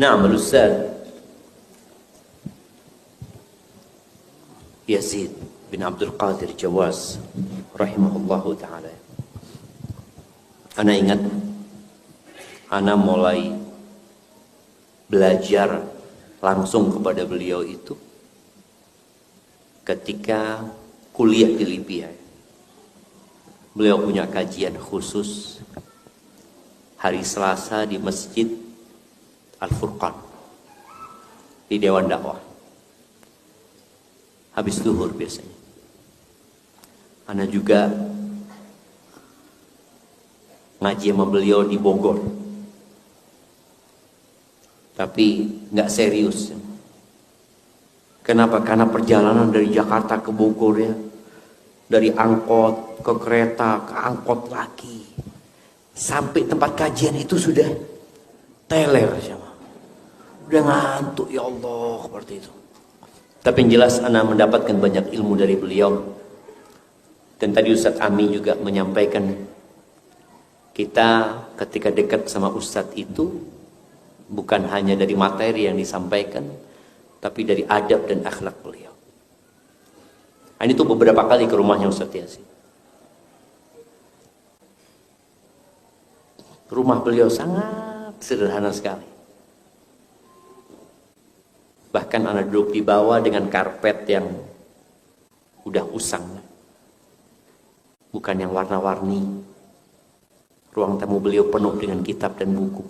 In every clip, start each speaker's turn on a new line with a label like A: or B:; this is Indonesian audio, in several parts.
A: Naam, Ustaz Yazid bin Abdul Qadir Jawaz rahimahullahu ta'ala. Ana ingat ana mulai belajar langsung kepada beliau itu ketika kuliah di Libya. Beliau punya kajian khusus hari Selasa di Masjid Al-Furqan di Dewan Dakwah. Habis zuhur biasanya. Ana juga ngaji sama beliau di Bogor. Tapi nggak serius. Kenapa? Karena perjalanan dari Jakarta ke Bogor ya, dari angkot ke kereta ke angkot lagi, sampai tempat kajian itu sudah teler sama, udah ngantuk ya Allah seperti itu. Tapi yang jelas ana mendapatkan banyak ilmu dari beliau. Dan tadi Ustadz Ami juga menyampaikan, kita ketika dekat sama Ustadz itu bukan hanya dari materi yang disampaikan, tapi dari adab dan akhlak beliau. Ini tuh beberapa kali ke rumahnya Ustadz Yasin. Rumah beliau sangat sederhana sekali. Bahkan anak duduk di bawah dengan karpet yang udah usang, bukan yang warna-warni. Ruang tamu beliau penuh dengan kitab dan buku.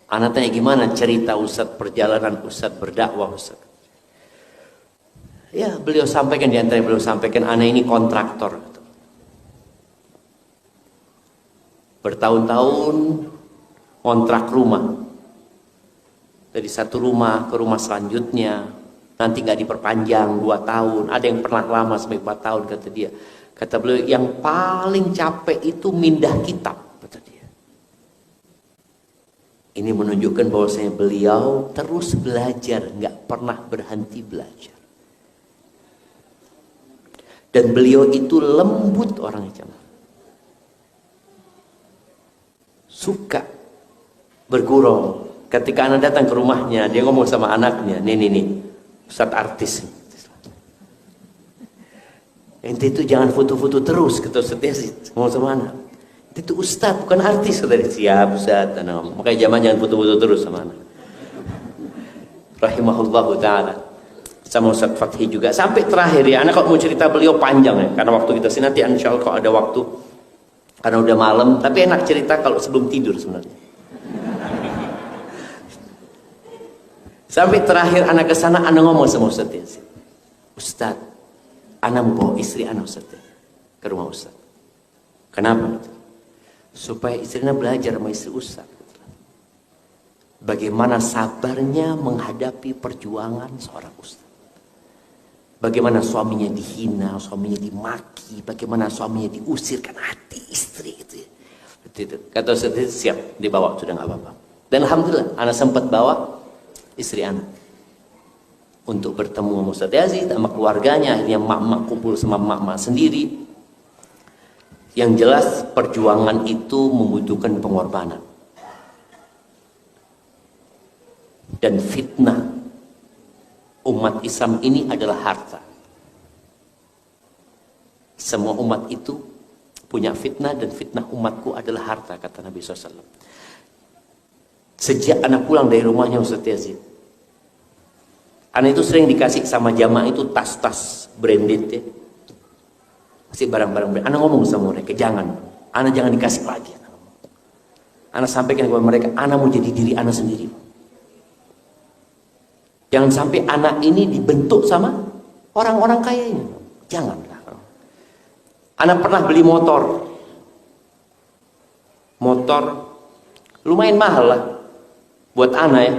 A: Anak tanya gimana cerita Ustadz, perjalanan Ustadz berdakwah Ustadz. Ya beliau sampaikan, di antara beliau sampaikan, anak ini kontraktor. Bertahun-tahun kontrak rumah. Dari satu rumah ke rumah selanjutnya, nanti nggak diperpanjang 2 tahun. Ada yang pernah lama sampai 4 tahun kata dia. Kata beliau yang paling capek itu mindah kitab, kata dia. Ini menunjukkan bahwasanya beliau terus belajar, nggak pernah berhenti belajar. Dan beliau itu lembut orangnya, suka bergurau. Ketika anak datang ke rumahnya, dia ngomong sama anaknya, nih, Ustadz artis. Ente itu jangan foto-foto terus, kata Ustadz Yazid, ngomong sama anak. Ente itu Ustadz, bukan artis, kata dia. Siap Ustadz, makanya jangan foto-foto terus sama anak. Rahimahullahu ta'ala. Sama Ustadz Fathi juga. Sampai terakhir ya, anak kalau mau cerita beliau panjang ya, karena waktu kita sini nanti insya Allah kalau ada waktu, karena udah malam, tapi enak cerita kalau sebelum tidur sebenarnya. Sampai terakhir anak ke sana, anak ngomong sama Ustadz Yazid. Ustadz, anak mau bawa istri anak Ustadz ke rumah Ustadz. Kenapa? Supaya istrinya belajar sama istri Ustadz. Bagaimana sabarnya menghadapi perjuangan seorang Ustadz. Bagaimana suaminya dihina, suaminya dimaki, bagaimana suaminya diusirkan hati istri gitu ya. Kata Ustadz Yazid, siap, dibawa sudah nggak apa-apa. Dan alhamdulillah, anak sempat bawa istri anak untuk bertemu sama Ustadz Yazid, sama keluarganya. Akhirnya mak-mak kumpul sama mak-mak sendiri. Yang jelas perjuangan itu membutuhkan pengorbanan. Dan fitnah umat Islam ini adalah harta. Semua umat itu punya fitnah, dan fitnah umatku adalah harta, kata Nabi SAW. Sejak anak pulang dari rumahnya Ustadz Yazid, anak itu sering dikasih sama jamaah itu tas-tas branded ya. Kasih barang-barang branded. Anak ngomong sama mereka, jangan dikasih lagi. Anak sampaikan kepada mereka, anak mau jadi diri anak sendiri. Jangan sampai anak ini dibentuk sama orang-orang kaya ini. Janganlah. Anak pernah beli motor lumayan mahal lah buat anak ya,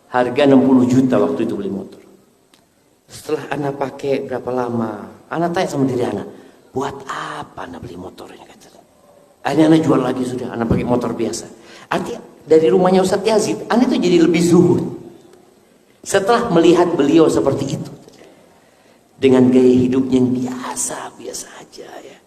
A: harga 60 juta waktu itu beli motor. Setelah anak pakai berapa lama, anak tanya sama diri anak, buat apa anak beli motornya? Akhirnya anak jual lagi, sudah anak pakai motor biasa. Artinya dari rumahnya Ustadz Yazid, anak itu jadi lebih zuhud setelah melihat beliau seperti itu, dengan gaya hidupnya yang biasa aja ya.